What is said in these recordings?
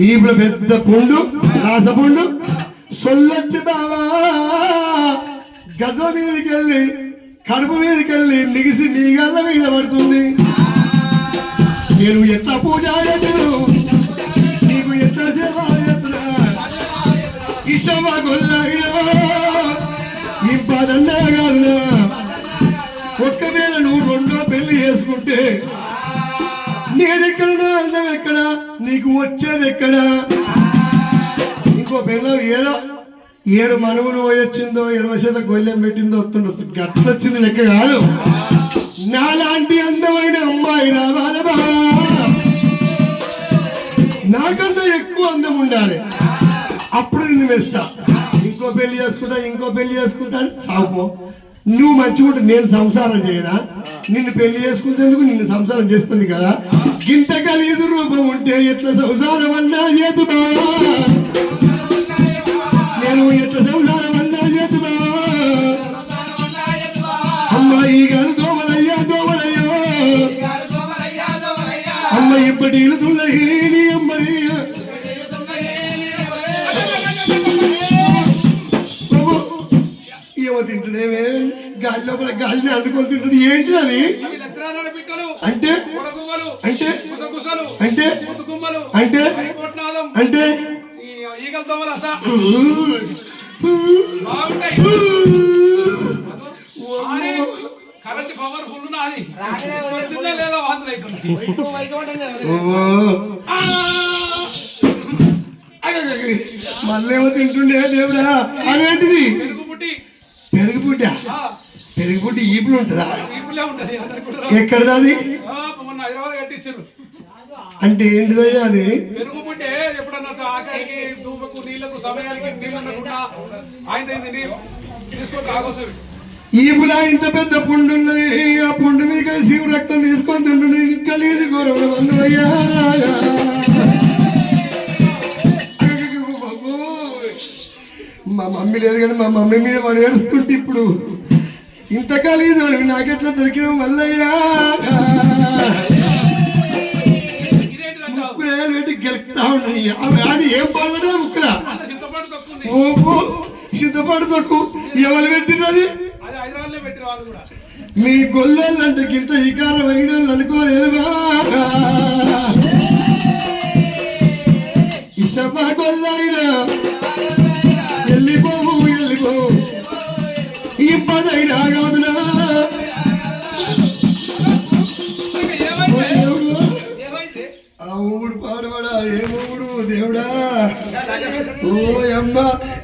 ఈపుల పెద్ద పుండు రాసపుండు సొల్లొచ్చి బావా గజ మీదకి వెళ్ళి కడుపు మీదకి వెళ్ళి మిగిసి మీ గల్ల మీద పడుతుంది. నేను ఎట్లా పూజ ఎట్లు నీకు ఎట్లా సేవ ఎత్తునా ఇష్టమ గొల్లాయినా ఈ బాధన్నా కాదునా. ఒక్కవేళ నువ్వు రెండో పెళ్లి చేసుకుంటే నేనెక్కడనా అందం ఎక్కడ నీకు వచ్చేది ఎక్కడ. ఇంకో పిల్లలు ఏదో 7 మనువులు పోయొచ్చిందో 7 గొల్లెం పెట్టిందో వస్తుండొచ్చు గట్లొచ్చింది లెక్క కాదు. నాలాంటి అందమైన అమ్మాయి రావాలి బాబా, నాకన్నా ఎక్కువ అందం ఉండాలి, అప్పుడు నిన్ను వేస్తా. ఇంకో పెళ్లి చేసుకుంటా సాగుపో. నువ్వు మంచిగా ఉంటే నేను సంసారం చేయనా? నిన్ను పెళ్లి చేసుకునేందుకు నిన్ను సంసారం చేస్తుంది కదా. ఇంత కలిగి రూపం ఉంటే ఎట్లా సంసారం అన్నా చేతు బావా, నేను ఎట్లా సంసారం అన్నా చేతు బావా. అమ్మాయి గారు దోమలయ్యో అమ్మ ఇప్పటి ఇల్లుతున్నది అమ్మాయి ఏమో తింటున్నామే గాలి లోపల గాలిని అందుకొని తింటుంది. ఏంటి అది అంటే అంటే అంటే అంటే అంటే మళ్ళేమో తింటుండే దేవుడా. అదేంటిది? పెరుగుపుట్టి ఈపులు ఉంటుందా? ఎక్కడదా అది? అంటే ఏంటిదయ్యా అది? పెరుగుపుట్టే ఎప్పుడన్నా ఆఖరికి దూపకు నీళ్లకు సమయానికి ఈపులా ఇంత పెద్ద పుండు ఉన్నది. ఆ పుండు మీద కలిసి రక్తం తీసుకొని తింటుంది. కలిసి గౌరవం అన్నయ్యా. మా మమ్మీ లేదు కానీ మా మమ్మీ మీద వాడు ఏడుస్తుంటే ఇప్పుడు ఇంత ఖాళీ నాకెట్లా దొరికిన మల్లయ్యా. పెట్టి గెలుపుతా ఉన్నాయి. ఆడి ఏం బాగుండే ముక్కలా సిద్ధపడు తక్కువ ఎవరు పెట్టినది? మీ గొల్లలు అంటే ఇంత ఈకారం అయిన వాళ్ళు అనుకోలేదుగా. ఇష్టమా గొల్లైనా వెళ్ళిపోవు ఈ పదైనా కాదునా. ఆ ఊడు పాడబడా ఏ ఊడు దేవుడా. ఓ అమ్మ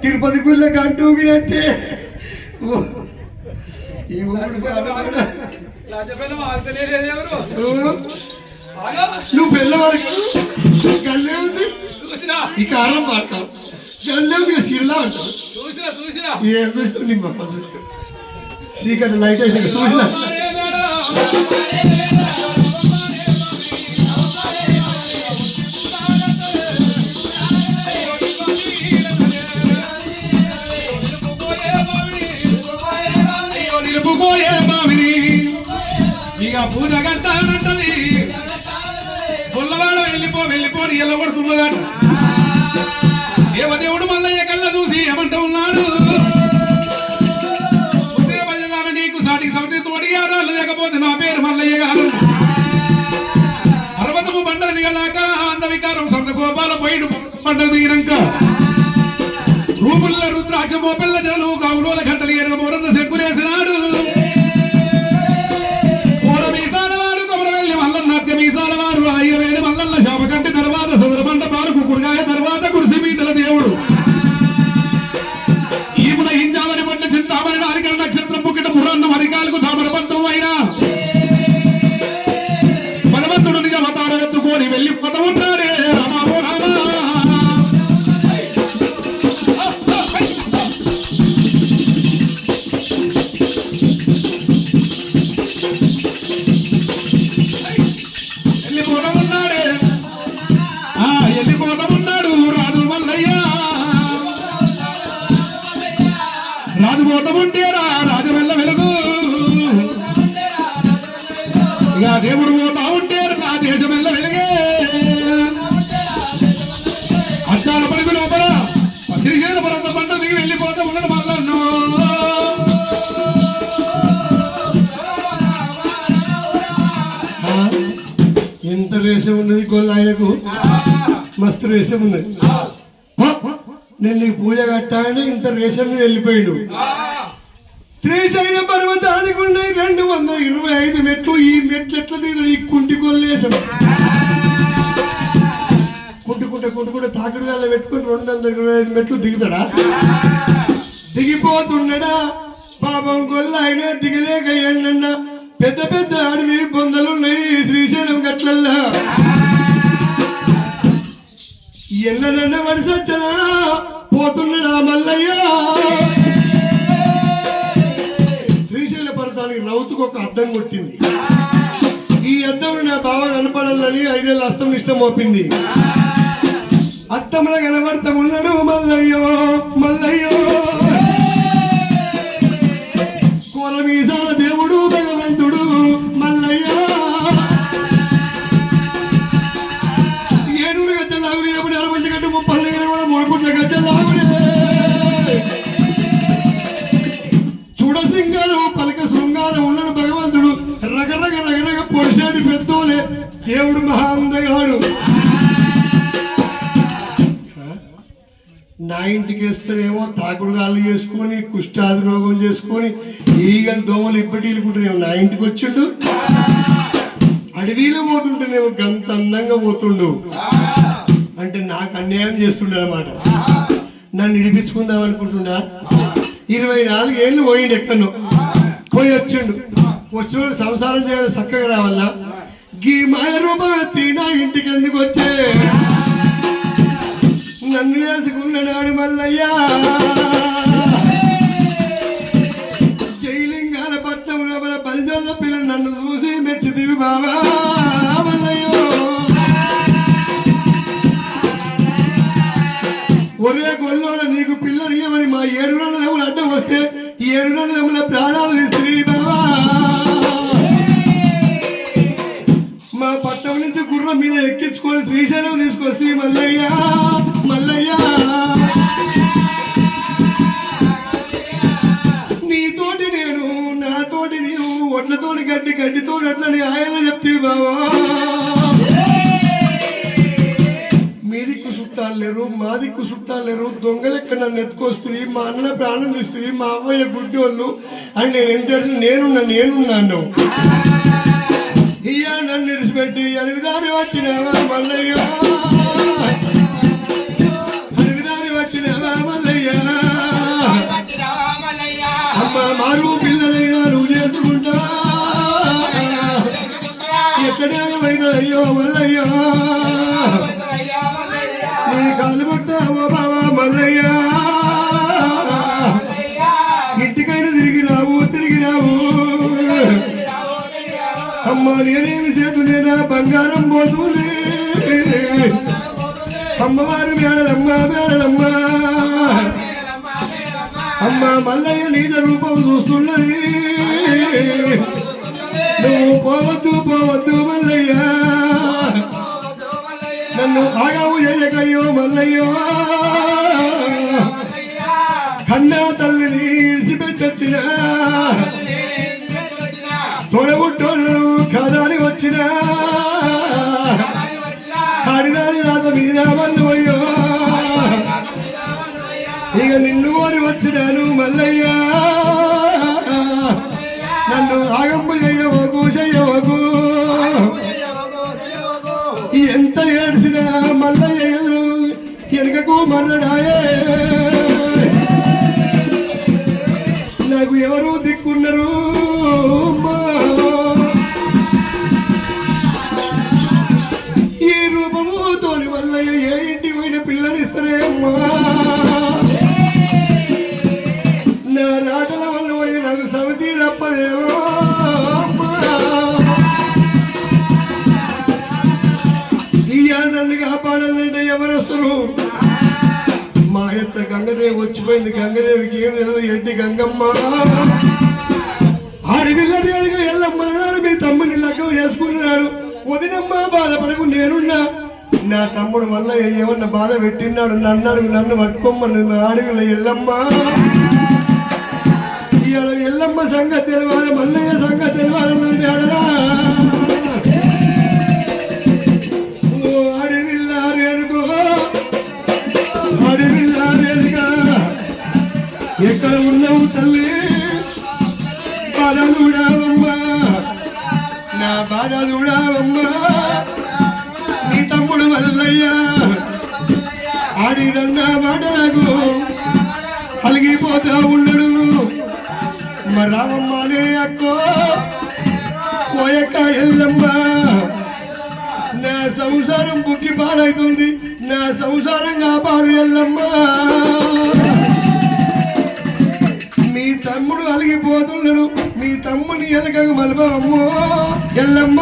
తిరుపతి గుళ్ళకి అంటూగినట్టే ఈ ఊడు పాడబడా. నువ్వు పిల్లవాడికి గల్లే ఉంది ఈ కారం పాడతావు. గల్లే సిరిలా అంటావు. ఏ చూస్తావు నీ మొక్క చూస్తావు. చీకటి లైట్ అయితే చూసినా ఇక పూజ కట్టాలంటది. పుల్లవాడ వెళ్ళిపోని ఎల్ల కొడుతున్నదట. దేవదేవుడు మల్లయ్య కళ్ళ చూసి ఏమంటూ ఉన్నాడు, నీకు సాటికి సమితి తోడిగారు లేకపోతే నా పేరు మల్లయ్య గారు. పర్వతము బండలు దిగలాక అందవికారం సంత గోపాల పైడు బండలు దిగినాక రూపుల్ల రుద్రాక్ష మోపెల్ల జలు కావులోల గంటలు ఎరగ మోరంద సెక్కులేసినాడు. మీసాలవారు 5,000 మల్లన్న శాప కంటి తర్వాత సదరబండ పాలు కుకుడుగాయ తర్వాత కురిసి మీదల దేవుడు. ఈపున హింజామని పట్ల చింతామని నారికల నక్షత్రం పుక్కిట పురాన్న మరికాలకు తామరబంధం అయినా భగవంతుడిగా అవతారం ఎత్తుకొని వెళ్ళి పద ఉన్నాడే రామావో రామ. వెళ్ళిపోతామున్నాడు రాజు మల్లయ్య. రాజు పోతాముంటేరా రాజు వెళ్ళ వెలుగు. ఇక దేవుడు పోతా ఉంటే నా దేశం వెళ్ళ వెలుగే. ఉన్నది గొల్ల ఆయనకు మస్తు రేషం ఉన్నది నేను నీకు పూజ కట్టాలని ఇంత రేషన్ మీద వెళ్ళిపోయాడు శ్రీశైల పర్వతానికి ఉన్నాయి 225 మెట్లు ఈ మెట్లు ఎట్లా దిగుతాడు ఈ కుంటి కొల్లేశం కుంటుకుంటే తాకుడు గల్ల పెట్టుకుని 225 మెట్లు దిగుతాడా దిగిపోతున్నాడా పాపం గొల్ల ఆయన దిగలేక ఏంటన్నా పెద్ద పెద్ద అడవి బొందలున్నాయి శ్రీశైలం గట్లల్లా ఎన్నడన్న వడిసొచ్చనా పోతున్నాడా మల్లయ్య శ్రీశైల పర్వతానికి రౌతుకు ఒక అద్దం కొట్టింది ఈ అద్దం నా బావ కనపడాలని 5 ఏళ్ళ అస్తం ఇష్టం మోపింది అత్తముల కనబడతామున్నాడు మల్లయ్యో మల్లయ్యో కోలమీసాల దేవుడు భగవంతుడు మల్లయ్య ఏడూరు గజ్జలు లాగులే 60 గంట 30 కూడా 3 కోట్ల గజ్జలు లాగులే చూడసింగారం పలక శృంగారం ఉన్నాడు భగవంతుడు రగరగ రగరగ పొడిశాడు పెద్దోలే దేవుడు మహా అందగాడు నా ఇంటికి వేస్తేనేమో తాకుడు గాలు చేసుకొని కుష్ఠాది రోగం చేసుకొని ఈగలు దోమలు ఇప్పటికుంటున్నావు నా ఇంటికి వచ్చిండు అడవిలో పోతుంటేనేమో గంత అందంగా పోతుండు అంటే నాకు అన్యాయం చేస్తుండే అనమాట నన్ను ఇడిపించుకుందాం అనుకుంటున్నా 24 ఏళ్ళు పోయిండు ఎక్కడో పోయి వచ్చిండు వచ్చిన సంసారం చేయాలి చక్కగా రావాలా గీ మాయ రూపం ఎత్తి నా ఇంటికి ఎందుకు వచ్చే నన్ను వేసుకున్నాడు మల్లయ్యా జైలింగాల పట్నంలో మన 10 ఏళ్ల పిల్లలు నన్ను చూసి మెచ్చిదివి బాబా మల్లయ్యో ఒరే గొల్లోన నీకు పిల్లనియమని మా 7 నెలలు అడ్డం వస్తే 7 నెలల ప్రాణాలు తీస్తుంది బాబా మా పట్టణం నుంచి గుర్రం మీద ఎక్కించుకొని శ్రీశైలం తీసుకొచ్చి మల్లయ్య మల్లయ్య నీతోటి నేను నాతోటి నీవు ఒట్లతోని గడ్డితో అట్లని ఆయనలో చెప్తీవి బావా మీ దిక్కు చుట్టాలు లేరు మా దిక్కు చుట్టాలు లేరు దొంగలెక్క నన్ను ఎత్తుకొస్తుంది మా అన్న ప్రాణం తీస్తుంది మా అవ్వయ్య గుడ్డి వాళ్ళు అని నేను ఎంత చేసిన నేనున్నాను ఇయ్యా నన్ను విడిచిపెట్టి అడవిదారి పట్టినవా మల్లయ్య అడవిదారి పట్టినవా మల్లయ్య అమ్మ మారు పిల్లలైనా నువ్వు చేసుకుంటావా ఎక్కడే అయ్యో మల్లయ్య నీ కాలు పట్టావో బావా మల్లయ్య ఇంటికైనా తిరిగి రావు అమ్మ నేనేమి చేతులేనా బంగారం పోతూనే అమ్మవారు మేడలమ్మ అమ్మ మల్లయ్య నీజ రూపం చూస్తున్నది నువ్వు పోవద్దు మల్లయ్య నన్ను ఆగావు చేయకయ్యో మల్లయ్యో కన్నా తల్లిని ఇడిచిపెట్టొచ్చిన తోడబుట్టోళ్ళు కాదాని వచ్చిన ఆడిదాని రాత మీద మన్ను అయ్యో ఇక నిన్ను కోరి వచ్చినాను మల్లయ్య నన్ను ఆగంపు చెయ్యవకు ఎంత ఏడ్చినా మల్లయ్య ఎదురు వెనుకకు మన్నడాయే నాకు ఎవరు దిక్కున్నారు ఈ రూపము తోని వల్లయ్య ఏ ఇంటికి పోయిన పిల్లనిస్తారే అమ్మా నా రాజల వల్ల పోయి నాకు సమితి తప్పదేమో ఇయ్యాల నన్ను కాపాడాలంటే ఎవరు వస్తారు మా యొక్క గంగదేవి వచ్చిపోయింది గంగదేవికి ఏం తెలియదు ఎడ్డి గంగమ్మ ఆడపిల్లదేవిగా ఎల్లమ్మ మీ తమ్ముని లగ్గం వేసుకున్నాడు వదినమ్మ బాధపడకు నేనున్నా నా తమ్ముడు వల్ల ఏమన్నా బాధ పెట్టినాడు నన్ను పట్టుకోమన్నది మా ఆడపిల్ల ఎల్లమ్మ ఇవాళ ఎల్లమ్మ సంగతి తెలవాలి మల్లయ్య సంగతి తెలవాలన్నది మల్లయ్య ఆడిదన్న మాటలకు అలిగిపోతా ఉండడు మరి రామమ్మనే అక్కో పోయక్క ఎల్లమ్మ నా సంసారం బుక్కి పాలవుతుంది నా సంసారం కాపాడు ఎల్లమ్మ మీ తమ్ముడు అలిగిపోతున్నాడు మీ తమ్ముని ఎలకకు మలపమ్మో ఎల్లమ్మ